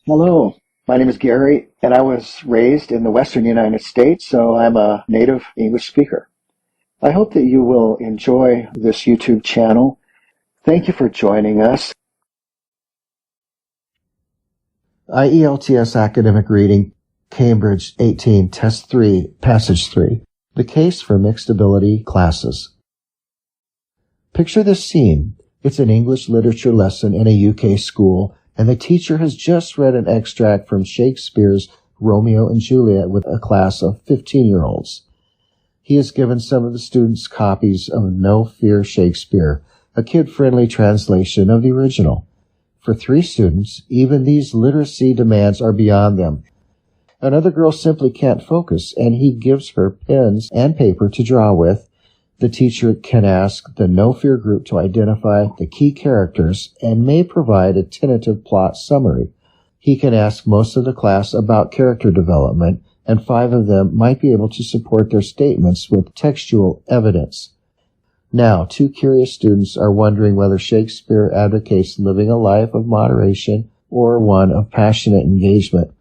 Hello, my name is Gary, and I was raised in the western United States, so I'm a native English speaker. I hope that you will enjoy this YouTube channel. Thank you for joining us. IELTS Academic Reading, Cambridge 18, Test 3, Passage 3. The Case for Mixed Ability Classes. Picture this scene. It's an English literature lesson in a UK school, and the teacher has just read an extract from Shakespeare's Romeo and Juliet with a class of 15-year-olds. He has given some of the students copies of No Fear Shakespeare, a kid-friendly translation of the original. For 3 students, even these literacy demands are beyond them. Another girl simply can't focus, and he gives her pens and paper to draw with. The teacher can ask the No Fear group to identify the key characters and may provide a tentative plot summary. He can ask most of the class about character development, and 5 of them might be able to support their statements with textual evidence. Now, 2 curious students are wondering whether Shakespeare advocates living a life of moderation or one of passionate engagement.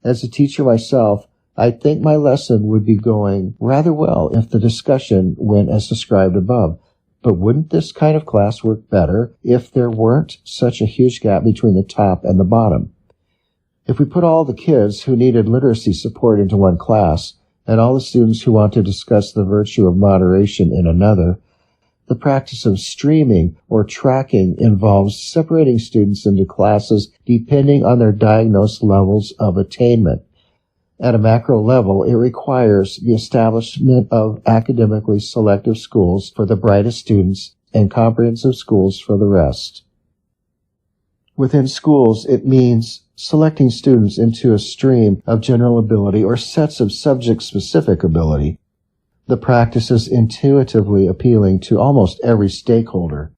As a teacher myself, I think my lesson would be going rather well if the discussion went as described above. But wouldn't this kind of class work better if there weren't such a huge gap between the top and the bottom? If we put all the kids who needed literacy support into one class, and all the students who want to discuss the virtue of moderation in another, the practice of streaming or tracking involves separating students into classes depending on their diagnosed levels of attainment. At a macro level, it requires the establishment of academically selective schools for the brightest students and comprehensive schools for the rest. Within schools, it means selecting students into a stream of general ability or sets of subject-specific ability. The practice is intuitively appealing to almost every stakeholder.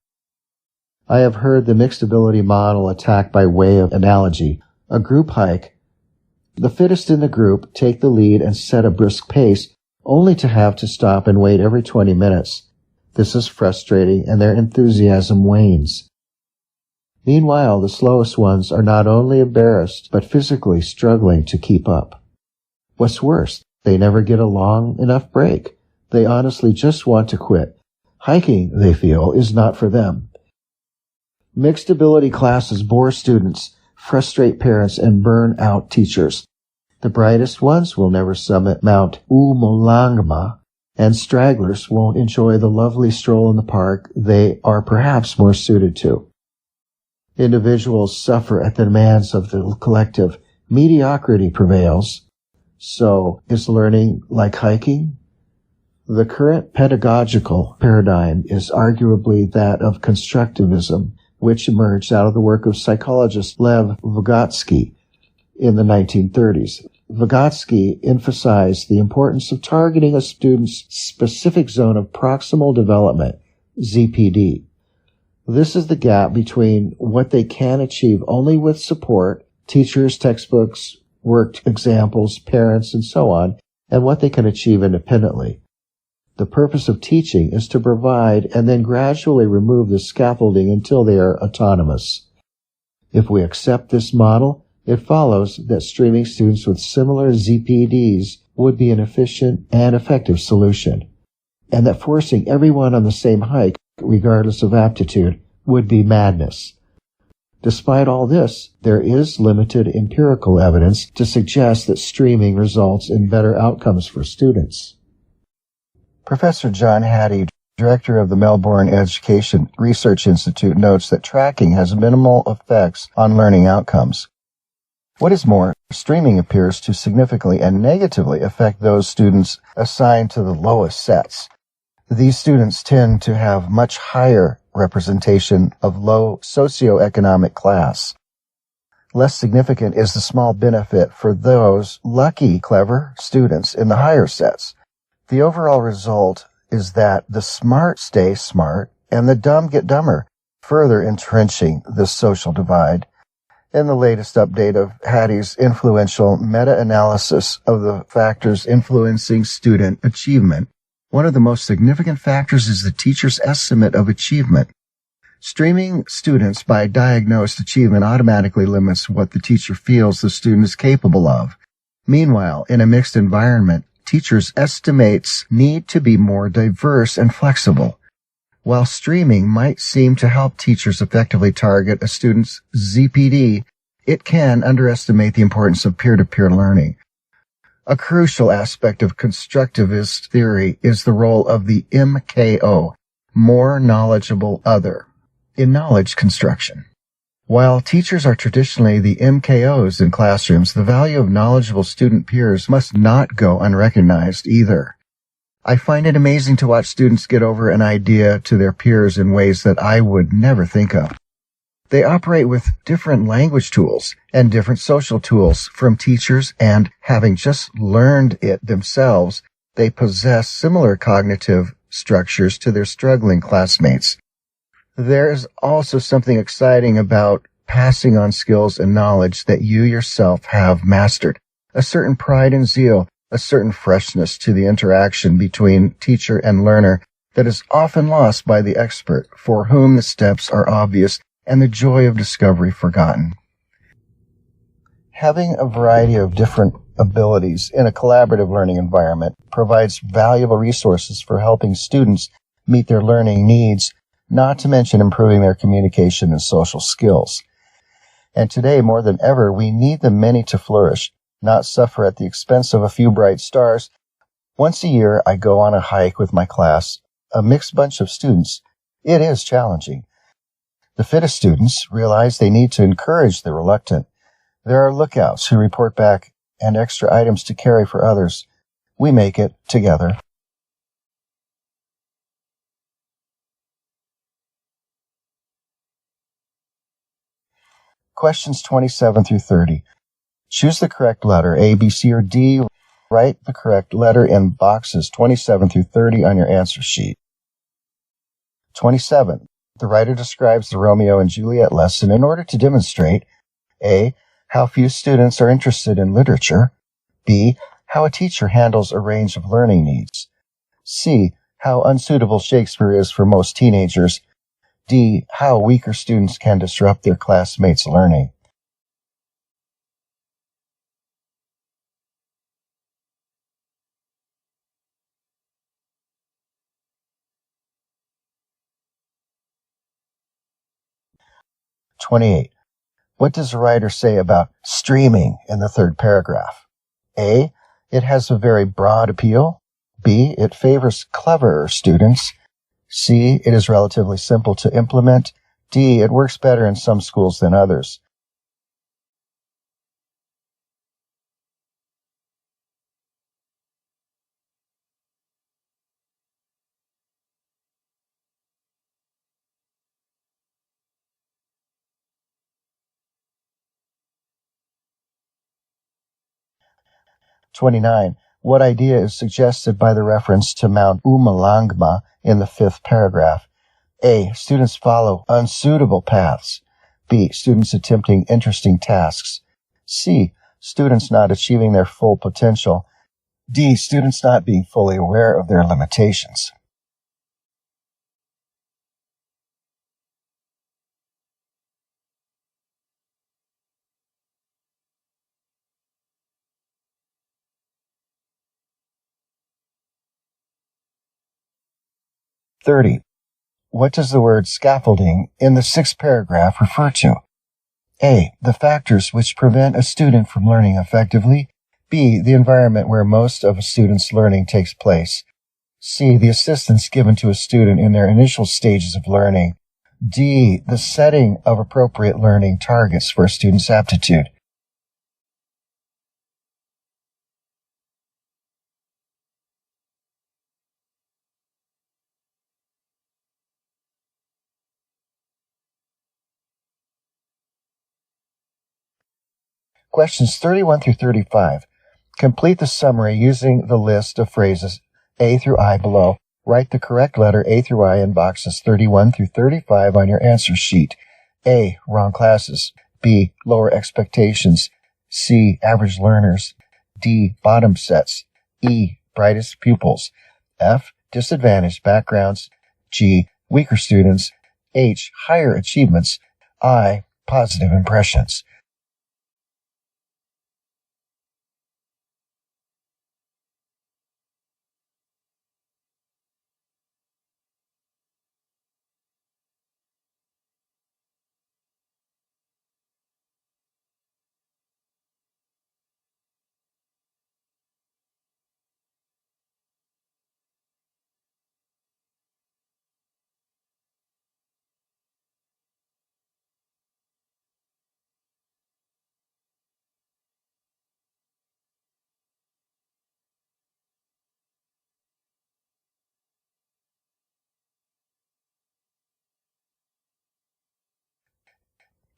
I have heard the mixed ability model attacked by way of analogy. A group hike. The fittest in the group take the lead and set a brisk pace, only to have to stop and wait every 20 minutes. This is frustrating, and their enthusiasm wanes. Meanwhile, the slowest ones are not only embarrassed, but physically struggling to keep up. What's worse, they never get a long enough break. They honestly just want to quit. Hiking, they feel, is not for them. Mixed ability classes bore students, frustrate parents, and burn out teachers. The brightest ones will never summit Mount Umolangma, and stragglers won't enjoy the lovely stroll in the park they are perhaps more suited to. Individuals suffer at the demands of the collective. Mediocrity prevails. So, is learning like hiking? The current pedagogical paradigm is arguably that of Constructivism, which emerged out of the work of psychologist Lev Vygotsky in the 1930s. Vygotsky emphasized the importance of targeting a student's specific zone of proximal development, ZPD. This is the gap between what they can achieve only with support, teachers, textbooks, worked examples, parents, and so on, and what they can achieve independently. The purpose of teaching is to provide and then gradually remove the scaffolding until they are autonomous. If we accept this model, it follows that streaming students with similar ZPDs would be an efficient and effective solution, and that forcing everyone on the same hike, regardless of aptitude, would be madness. Despite all this, there is limited empirical evidence to suggest that streaming results in better outcomes for students. Professor John Hattie, director of the Melbourne Education Research Institute, notes that tracking has minimal effects on learning outcomes. What is more, streaming appears to significantly and negatively affect those students assigned to the lowest sets. These students tend to have much higher representation of low socioeconomic class. Less significant is the small benefit for those lucky, clever students in the higher sets. The overall result is that the smart stay smart and the dumb get dumber, further entrenching this social divide. In the latest update of Hattie's influential meta-analysis of the factors influencing student achievement, one of the most significant factors is the teacher's estimate of achievement. Streaming students by diagnosed achievement automatically limits what the teacher feels the student is capable of. Meanwhile, in a mixed environment, teachers' estimates need to be more diverse and flexible. While streaming might seem to help teachers effectively target a student's ZPD, it can underestimate the importance of peer-to-peer learning. A crucial aspect of constructivist theory is the role of the MKO, more knowledgeable other, in knowledge construction. While teachers are traditionally the MKOs in classrooms, the value of knowledgeable student peers must not go unrecognized either. I find it amazing to watch students get over an idea to their peers in ways that I would never think of. They operate with different language tools and different social tools from teachers, and having just learned it themselves, they possess similar cognitive structures to their struggling classmates. There is also something exciting about passing on skills and knowledge that you yourself have mastered, a certain pride and zeal, a certain freshness to the interaction between teacher and learner that is often lost by the expert, for whom the steps are obvious and the joy of discovery forgotten. Having a variety of different abilities in a collaborative learning environment provides valuable resources for helping students meet their learning needs, not to mention improving their communication and social skills. And today, more than ever, we need the many to flourish, not suffer at the expense of a few bright stars. Once a year, I go on a hike with my class, a mixed bunch of students. It is challenging. The fittest students realize they need to encourage the reluctant. There are lookouts who report back and extra items to carry for others. We make it together. Questions 27 through 30. Choose the correct letter, A, B, C, or D. Write the correct letter in boxes 27 through 30 on your answer sheet. 27. The writer describes the Romeo and Juliet lesson in order to demonstrate A, how few students are interested in literature, B, how a teacher handles a range of learning needs, C, how unsuitable Shakespeare is for most teenagers, D, how weaker students can disrupt their classmates' learning. (28) What does the writer say about streaming in the third paragraph? A, it has a very broad appeal. B, it favors cleverer students. C, it is relatively simple to implement. D, it works better in some schools than others. (29) What idea is suggested by the reference to Mount Umalangma in the fifth paragraph? A, students follow unsuitable paths. B, students attempting interesting tasks. C, students not achieving their full potential. D, students not being fully aware of their limitations. (30) What does the word scaffolding in the sixth paragraph refer to? A, the factors which prevent a student from learning effectively. B, the environment where most of a student's learning takes place. C, the assistance given to a student in their initial stages of learning. D, the setting of appropriate learning targets for a student's aptitude. Questions 31 through 35. Complete the summary using the list of phrases A through I below. Write the correct letter A through I in boxes 31 through 35 on your answer sheet. A, wrong classes. B, lower expectations. C, average learners. D, bottom sets. E, brightest pupils. F, disadvantaged backgrounds. G, weaker students. H. Higher achievements. I. Positive impressions.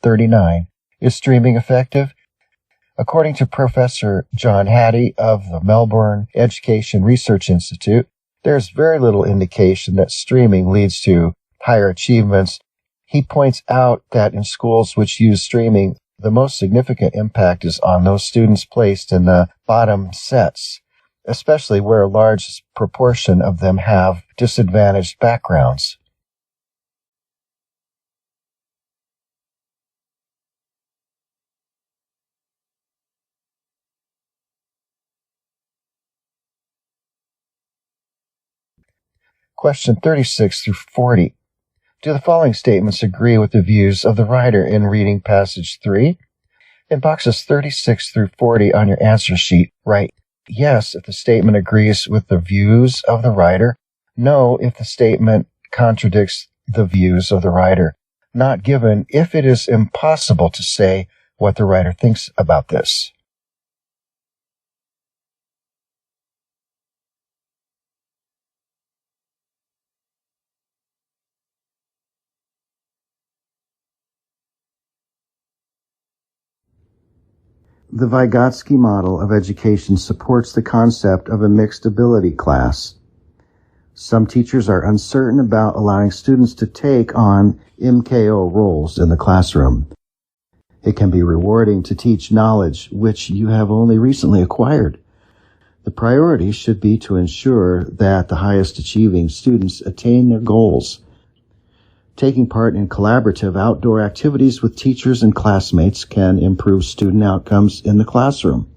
$39. Is streaming effective? According to Professor John Hattie of the Melbourne Education Research Institute, there's very little indication that streaming leads to higher achievements. He points out that in schools which use streaming, the most significant impact is on those students placed in the bottom sets, especially where a large proportion of them have disadvantaged backgrounds. Question 36 through 40. Do the following statements agree with the views of the writer in reading passage 3? In boxes 36 through 40 on your answer sheet, write yes if the statement agrees with the views of the writer, no if the statement contradicts the views of the writer. Not given if it is impossible to say what the writer thinks about this. The Vygotsky model of education supports the concept of a mixed ability class. Some teachers are uncertain about allowing students to take on MKO roles in the classroom. It can be rewarding to teach knowledge which you have only recently acquired. The priority should be to ensure that the highest achieving students attain their goals. Taking part in collaborative outdoor activities with teachers and classmates can improve student outcomes in the classroom.